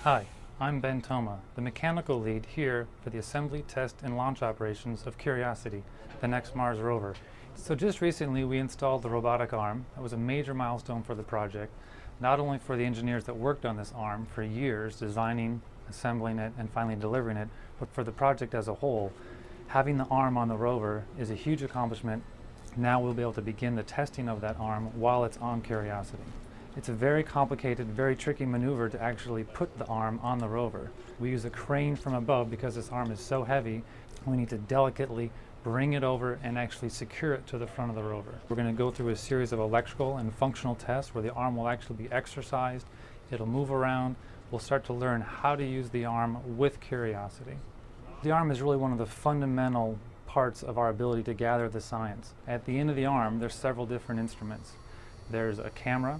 Hi, I'm Ben Toma, the mechanical lead here for the assembly, test, and launch operations of Curiosity, the next Mars rover. So just recently we installed the robotic arm. That was a major milestone for the project, not only for the engineers that worked on this arm for years, designing, assembling it, and finally delivering it, but for the project as a whole. Having the arm on the rover is a huge accomplishment. Now we'll be able to begin the testing of that arm while it's on Curiosity. It's a very complicated, very tricky maneuver to actually put the arm on the rover. We use a crane from above because this arm is so heavy. We need to delicately bring it over and actually secure it to the front of the rover. We're going to go through a series of electrical and functional tests where the arm will actually be exercised. It'll move around. We'll start to learn how to use the arm with Curiosity. The arm is really one of the fundamental parts of our ability to gather the science. At the end of the arm, there's several different instruments. There's a camera,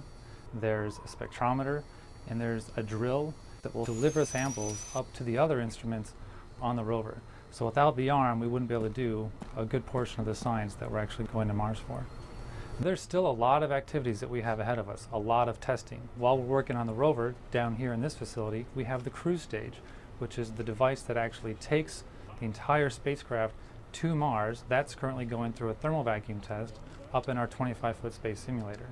there's a spectrometer, and there's a drill that will deliver samples up to the other instruments on the rover. So without the arm, we wouldn't be able to do a good portion of the science that we're actually going to Mars for. There's still a lot of activities that we have ahead of us, a lot of testing. While we're working on the rover down here in this facility, we have the cruise stage, which is the device that actually takes the entire spacecraft to Mars. That's currently going through a thermal vacuum test up in our 25-foot space simulator.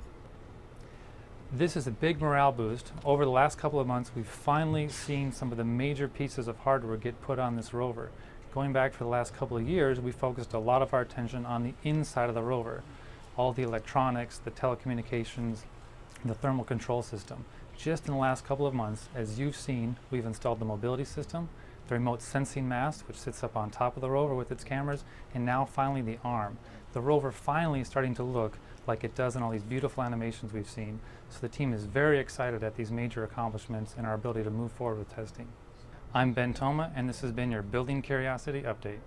This is a big morale boost. Over the last couple of months, we've finally seen some of the major pieces of hardware get put on this rover. Going back for the last couple of years, we focused a lot of our attention on the inside of the rover. All the electronics, the telecommunications, the thermal control system. Just in the last couple of months, as you've seen, we've installed the mobility system, the remote sensing mast, which sits up on top of the rover with its cameras, and now finally the arm. The rover finally is starting to look like it does in all these beautiful animations we've seen. So the team is very excited at these major accomplishments and our ability to move forward with testing. I'm Ben Toma, and this has been your Building Curiosity Update.